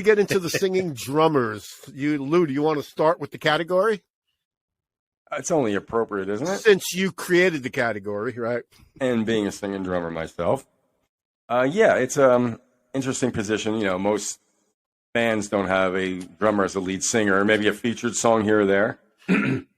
get into the singing drummers. Lou, do you want to start with the category? It's only appropriate, isn't it? Since you created the category, right? And being a singing drummer myself. Yeah, it's interesting position. Most bands don't have a drummer as a lead singer, maybe a featured song here or there,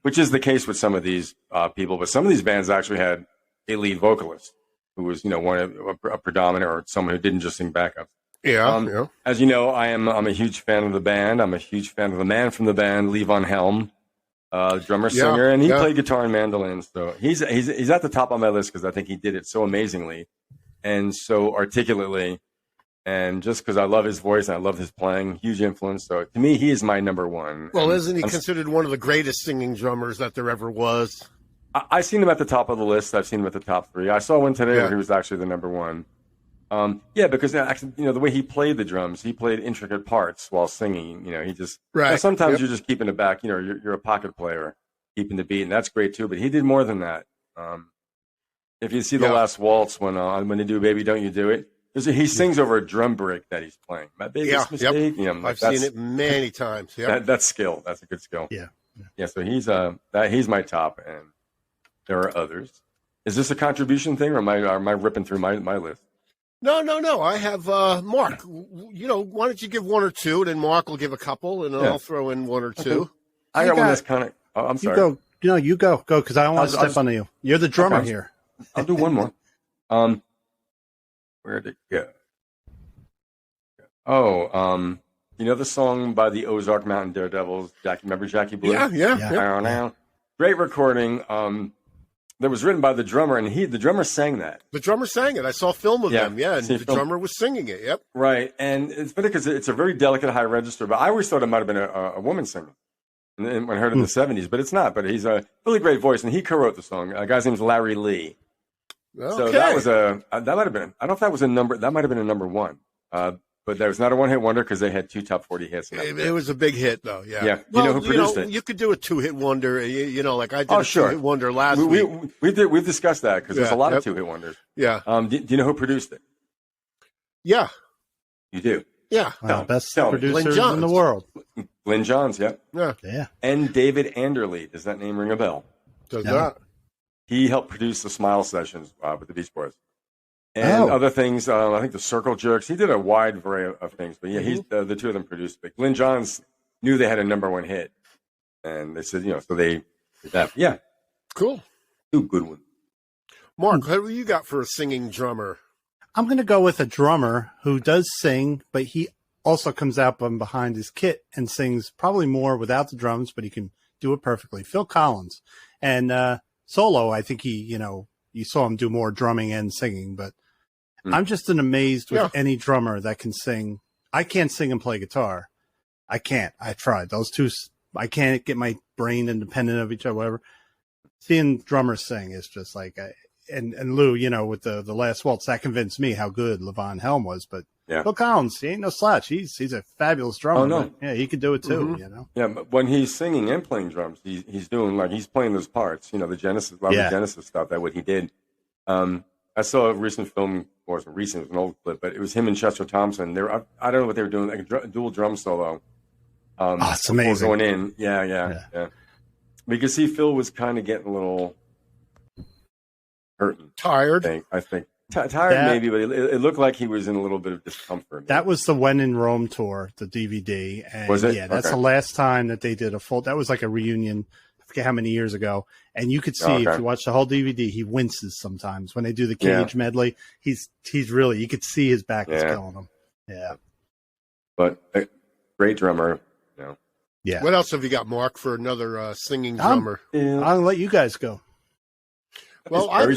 which is the case with some of these people. But some of these bands actually had a lead vocalist who was, a predominant or someone who didn't just sing backup. Yeah. As you know, I'm a huge fan of the band. I'm a huge fan of the man from the band, Levon Helm, drummer, singer, and he played guitar and mandolin. So he's at the top of my list because I think he did it so amazingly and so articulately. And just because I love his voice and I love his playing, huge influence. So to me, he is my number one. Well, isn't he considered one of the greatest singing drummers that there ever was? I've seen him at the top of the list. I've seen him at the top 3. I saw one today where he was actually the number 1. Because actually, the way he played the drums, he played intricate parts while singing. He just sometimes you're just keeping it back. You're a pocket player, keeping the beat, and that's great too. But he did more than that. If you see the last waltz when they do "Baby Don't You Do It," he sings over a drum break that he's playing. My biggest mistake. I've seen it many times. Yeah, that's skill. That's a good skill. Yeah. So he's my top, and there are others. Is this a contribution thing, or am I ripping through my list? No. I have Mark. Why don't you give one or two, and then Mark will give a couple, and then I'll throw in one or two. I got one that's kind of. Oh, I'm sorry. You go. You go because I don't want to step on you. You're the drummer here. I'll do one more. Where'd it go? Oh, the song by the Ozark Mountain Daredevils. Remember Jackie Blue? Yeah. Great recording. That was written by the drummer, and the drummer sang that. The drummer sang it. I saw film of them, and the drummer was singing it, yep. Right, and it's funny because it's a very delicate high register, but I always thought it might have been a woman singing when I heard it in the 70s, but it's not. But he's a really great voice, and he co-wrote the song. A guy's name's Larry Lee. Okay. So that might have been, I don't know if that was a number, that might have been a number 1. But that was not a one-hit wonder because they had 2 top 40 hits. It was a big hit, though. Yeah. Do you know who produced it? You could do a 2-hit wonder. Like I did a 2-hit wonder last week. We've discussed that because there's a lot of 2-hit wonders. Yeah. Do you know who produced it? Yeah. You do. Yeah. Best producers in the world. Glyn Johns. Yep. Yeah. And David Anderle. Does that name ring a bell? Does not. He helped produce the Smile Sessions with the Beach Boys. And other things, I think the Circle Jerks. He did a wide variety of things, but he's the 2 of them produced. But Glyn Johns knew they had a number 1 hit, and they said, so they did that. Yeah, cool. 2 good ones. Mark, who you got for a singing drummer? I'm going to go with a drummer who does sing, but he also comes out from behind his kit and sings probably more without the drums, but he can do it perfectly. Phil Collins, and solo. I think you saw him do more drumming and singing, but I'm just amazed with any drummer that can sing. I can't sing and play guitar. I can't. I tried those 2. I can't get my brain independent of each other, whatever. Seeing drummers sing is just like, and Lou, with the last waltz, that convinced me how good Levon Helm was. But Phil Collins, he ain't no slouch. He's a fabulous drummer. Oh, no. Yeah, he could do it too, Yeah, but when he's singing and playing drums, he's doing he's playing those parts, the Genesis, the Genesis stuff, that what he did. I saw a recent film, or it was an old clip, but it was him and Chester Thompson. I don't know what they were doing, like a dual drum solo. It's amazing. Going in. Yeah. But you could see Phil was kind of getting a little hurt. Tired. I think. Tired maybe, but it looked like he was in a little bit of discomfort. That was the When in Rome tour, the DVD. And was it? Yeah, that's the last time that they did a full, that was like a reunion. I forget how many years ago. And you could see, if you watch the whole DVD, he winces sometimes when they do the Cage medley. He's really, you could see his back is killing him. Yeah. But a great drummer. Yeah. What else have you got, Mark, for another singing drummer? I'll let you guys go. Well, I've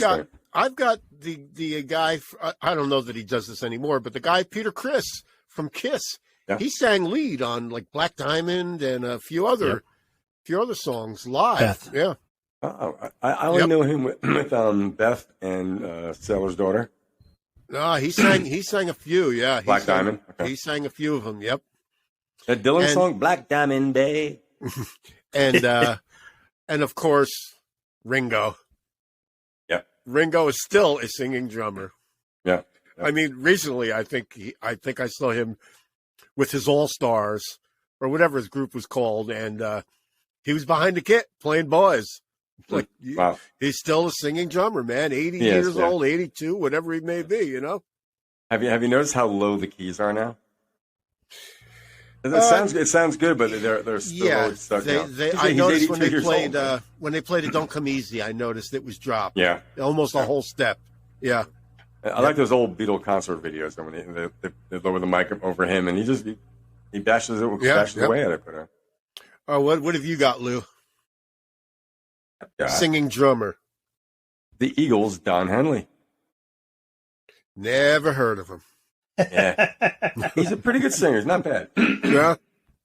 got the guy. I don't know that he does this anymore, but the guy Peter Criss from Kiss. Yeah. He sang lead on like Black Diamond and a few other songs live. Beth. Yeah. I only know him with Beth and Sailor's Daughter. No, he sang a few. Yeah, Black Diamond. Okay. He sang a few of them. Yep. That Dylan song, Black Diamond Day. and of course, Ringo. Yeah. Ringo is still a singing drummer. Yeah. I mean, recently I think I saw him with his All Stars or whatever his group was called, and he was behind the kit playing boys. Like wow. He's still a singing drummer, man. 80 years old, 82, whatever he may be. You know. Have you noticed how low the keys are now? It sounds good, but they're still stuck now. I noticed when they played it "Don't Come Easy," I noticed it was dropped. Yeah, almost a whole step. Yeah, I like those old Beatle concert videos when they lower the mic over him and he bashes away at it. But what have you got, Lou? Singing drummer. The Eagles, Don Henley. Never heard of him. Yeah, he's a pretty good singer. He's not bad. Yeah,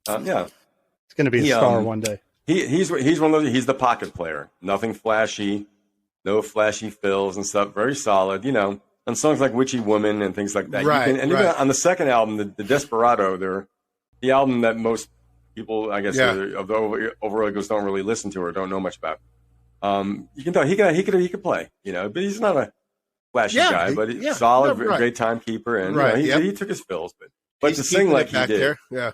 yeah. He's going to be a star one day. He's one of those. He's the pocket player. Nothing flashy, no flashy fills and stuff. Very solid. You know, on songs like "Witchy Woman" and things like that. Right. Even on the second album, the Desperado, the album that most people, I guess, of the overall Eagles don't really listen to or don't know much about. You can tell he could play. You know, but he's not a flashy guy, but he's solid, great timekeeper, and he took his fills. But to sing like he did, yeah.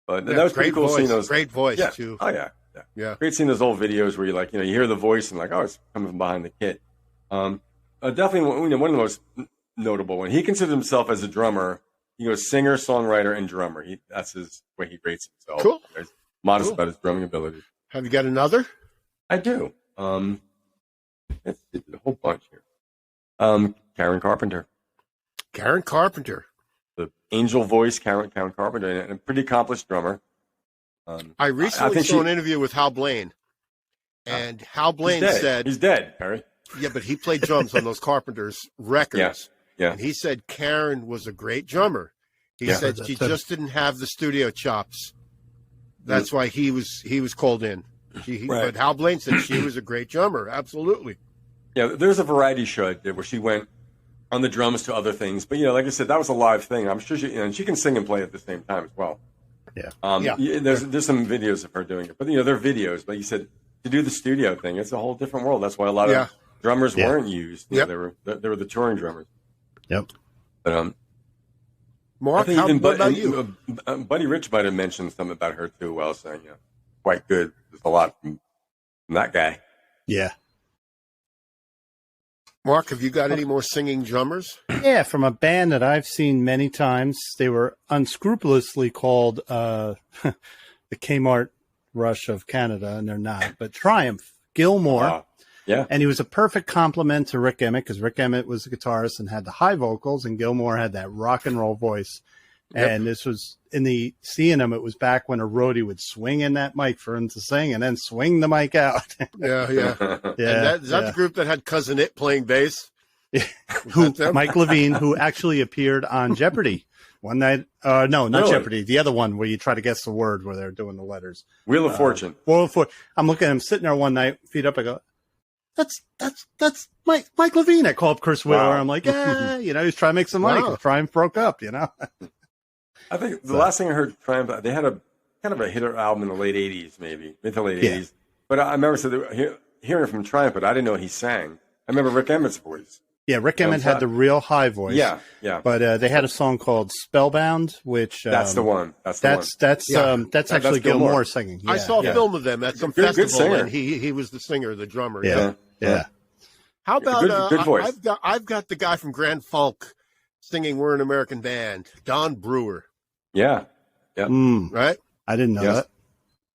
But that was pretty cool seeing those. Great voice too. Oh yeah. Great seeing those old videos where you hear the voice and it's coming from behind the kit. Definitely one of the most notable one. He considers himself as a drummer. He goes singer, songwriter, and drummer. That's his way he rates himself. Cool. He's modest about his drumming ability. Have you got another? I do. Let's see, a whole bunch here. Karen Carpenter. Karen Carpenter. The angel voice, Karen Carpenter, and a pretty accomplished drummer. I recently saw an interview with Hal Blaine. And Hal Blaine said... He's dead, Harry. Yeah, but he played drums on those Carpenters records. Yeah. And he said Karen was a great drummer. He said she just didn't have the studio chops. That's why he was called in. But Hal Blaine said she was a great drummer. Absolutely. Yeah, there's a variety show I did where she went on the drums to other things. But, like I said, that was a live thing. I'm sure she can sing and play at the same time as well. Yeah. There's some videos of her doing it. But, they're videos. But you said to do the studio thing, it's a whole different world. That's why a lot of drummers weren't used. They were the touring drummers. Yep. But, Mark, what about you? Buddy Rich might have mentioned something about her too. Well, saying quite good. There's a lot from that guy. Yeah. Mark, have you got any more singing drummers? Yeah, from a band that I've seen many times. They were unscrupulously called the Kmart Rush of Canada, and they're not. But Triumph, Gilmore. Yeah. And he was a perfect complement to Rick Emmett because Rick Emmett was the guitarist and had the high vocals, and Gilmore had that rock and roll voice. Yep. And this was seeing him, it was back when a roadie would swing in that mic for him to sing and then swing the mic out. Yeah. Is that the group that had Cousin It playing bass? Mike Levine, who actually appeared on Jeopardy one night. No, not Jeopardy. The other one where you try to guess the word where they're doing the letters. Wheel of Fortune. I'm looking at him sitting there one night, feet up. I go, that's Mike Levine. I call up Chris Wheeler. Wow. I'm like, he's trying to make some money because Triumph broke up, I think the last thing I heard Triumph, they had a kind of a hitter album in the late 80s, maybe, mid to late 80s. But I remember hearing from Triumph, but I didn't know he sang. I remember Rick Emmett's voice. Yeah, Rick Emmett had the real high voice. Yeah. But they had a song called Spellbound, which that's the one. That's actually Gilmore singing. Yeah. I saw a film of them at some festival, and he was the singer, the drummer. Yeah. How about good voice. I've got the guy from Grand Funk singing "We're an American Band," Don Brewer. Yeah. Right. I didn't know that.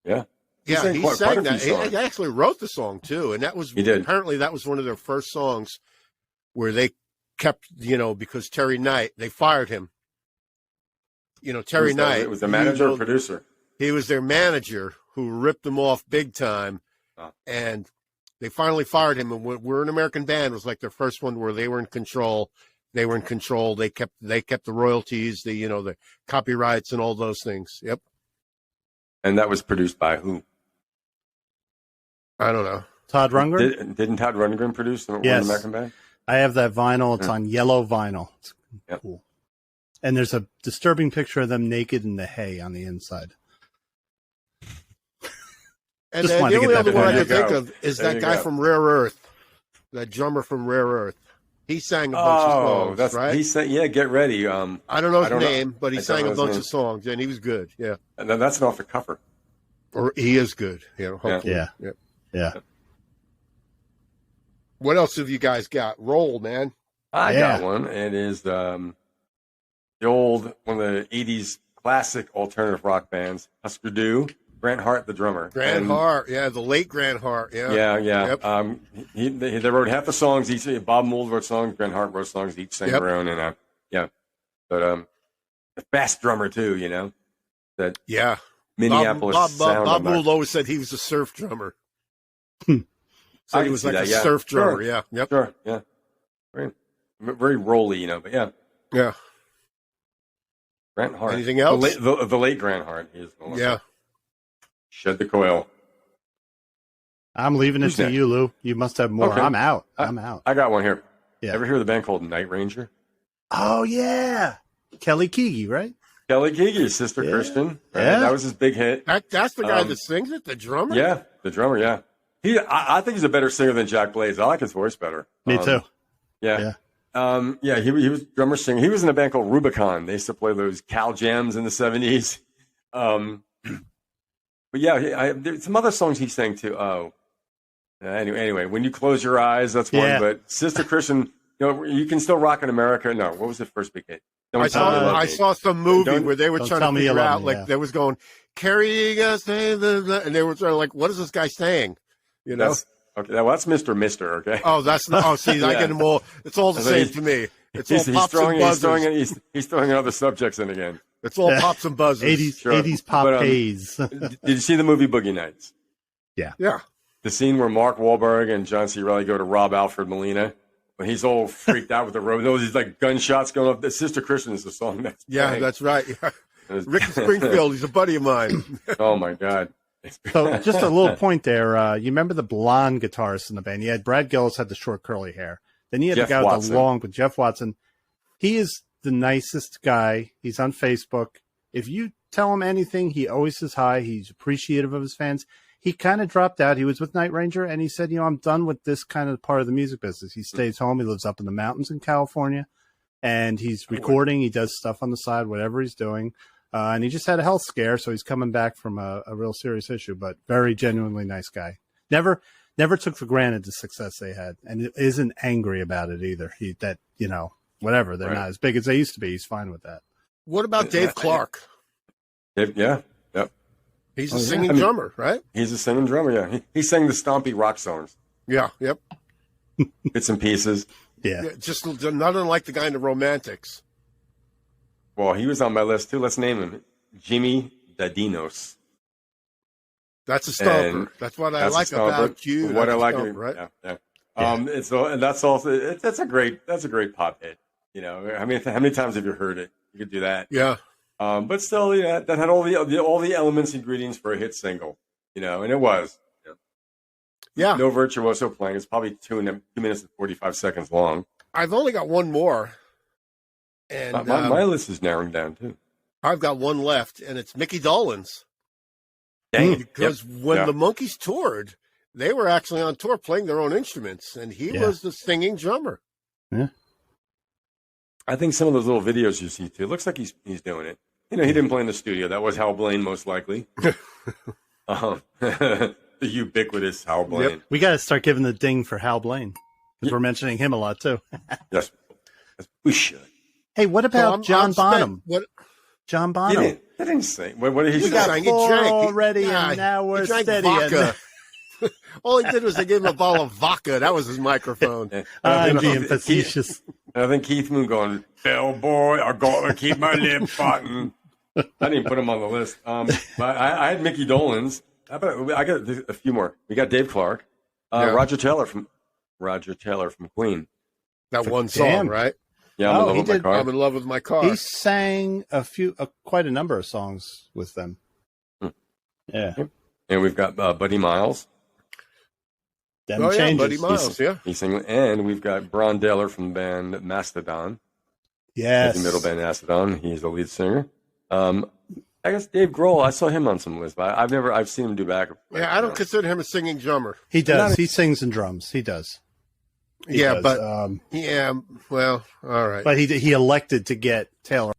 Yeah. He sang that. He actually wrote the song too, and that was apparently that was one of their first songs where they kept, because Terry Knight, they fired him. Terry Knight. It was the manager or producer. He was their manager who ripped them off big time, and they finally fired him. And "We're an American Band" was like their first one where they were in control. They were in control. They kept the royalties, the copyrights and all those things. Yep. And that was produced by who? I don't know. Todd Rundgren? Didn't Todd Rundgren produce the American Band? I have that vinyl. It's on yellow vinyl. It's cool. And there's a disturbing picture of them naked in the hay on the inside. And then the only other one I can think of is that guy from Rare Earth, that drummer from Rare Earth. He sang a bunch of songs, right? He sang, yeah, Get Ready. I don't know his name, but he sang a bunch of songs, and he was good. Yeah, and then that's an off the cover. Or he is good. Hopefully. Yeah. What else have you guys got? Roll, man. I got one. It is the old one of the '80s classic alternative rock bands, Husker Du. Grant Hart, the drummer. Hart, the late Grant Hart, yeah. Yep. They wrote half the songs. Each Bob Mould wrote songs. Grant Hart wrote songs. Each sang their own, and but a fast drummer too. That Minneapolis sound. Bob Mould always said he was a surf drummer. Said he was like a surf drummer. Sure. Yeah, yep. Sure, yeah. Very, very rolly, but yeah. Grant Hart. Anything else? The late Grant Hart is. Shed the coil. I'm leaving it to you, Lou. You must have more. Okay. I'm out. I got one here. Yeah. Ever hear of the band called Night Ranger? Oh, yeah. Kelly Keagy, right? Kelly Keagy, Sister Christian. Right? Yeah. That was his big hit. That's the guy that sings it, the drummer? Yeah, the drummer, yeah. I think he's a better singer than Jack Blaze. I like his voice better. Me too. Yeah. He was drummer singer. He was in a band called Rubicon. They used to play those Cal Jams in the 70s. But there's some other songs he sang too. Anyway, When You Close Your Eyes, that's one. But Sister Christian, You Can Still Rock in America. No, what was the first big hit? I saw some movie where they were trying to figure out, they was going, carrying us, and they were trying like, what is this guy saying? Okay, well, that's Mr. Mister, okay? Oh, that's not, I get them all, it's all the same to me. It's all pops and buzzers. He's throwing other subjects in again. It's all pops and buzzers. 80s pop haze. Did you see the movie Boogie Nights? Yeah. The scene where Mark Wahlberg and John C. Reilly go to rob Alfred Molina, when he's all freaked out with the road, those like gunshots going off. Sister Christian is the song that's playing. That's right. Yeah. Ricky Springfield, he's a buddy of mine. Oh my God. So just a little point there. You remember the blonde guitarist in the band? You had Brad Gillis had the short curly hair. Then you had the guy with the long, with Jeff Watson. He is the nicest guy. He's on Facebook. If you tell him anything, he always says hi. He's appreciative of his fans. He kind of dropped out. He was with Night Ranger, and he said, I'm done with this kind of part of the music business. He stays home. He lives up in the mountains in California, and he's recording. He does stuff on the side, whatever he's doing. And he just had a health scare, so he's coming back from a real serious issue, but very genuinely nice guy. Never took for granted the success they had, and isn't angry about it either. Whatever, they're not as big as they used to be. He's fine with that. What about Dave Clark? Yep. He's a singing drummer, right? He's a singing drummer, yeah. He sang the stompy rock songs. Yeah, yep. Bits and pieces. Yeah, just not unlike the guy in the Romantics. Well, he was on my list too. Let's name him Jimmy Dadinos. That's a stomper. That's what I like about you. What I like, right? Yeah. That's also that's a great pop hit. How many times have you heard it? You could do that. Yeah. But still, that had all the elements, ingredients for a hit single. And it was. Yeah. No virtuoso playing. It's probably 2 minutes and 45 seconds long. I've only got one more. And my list is narrowing down too. I've got one left, and it's Mickey Dolenz. Dang it. Because when the Monkees toured, they were actually on tour playing their own instruments, and he was the singing drummer. Yeah. I think some of those little videos you see too, it looks like he's doing it. He didn't play in the studio. That was Hal Blaine, most likely. The ubiquitous Hal Blaine. Yep. We got to start giving the ding for Hal Blaine, because we're mentioning him a lot too. Yes, we should. Hey, what about John Bonham? John Bonham. He didn't sing. What did he sing? He drank already, and now we're steady. Vodka. All he did was they gave him a bottle of vodka. That was his microphone. I'm being facetious. I think Keith Moon going, bellboy, I got to keep my lip button. I didn't put him on the list. But I had Mickey Dolenz. I got a few more. We got Dave Clark, Roger Taylor from Queen. That one song, right? Yeah, I'm in love with my car. I'm in love with my car. He sang quite a number of songs with them. Yeah. And we've got Buddy Miles. Buddy Miles, He's singing. And we've got Bron Daler from the band Mastodon. Yes. The middle band Mastodon. He's the lead singer. I guess Dave Grohl, I saw him on some lists, but I've seen him do back. Yeah, I don't consider him a singing drummer. He does. He sings and drums. He does. Because, yeah, but well, all right. But he elected to get Taylor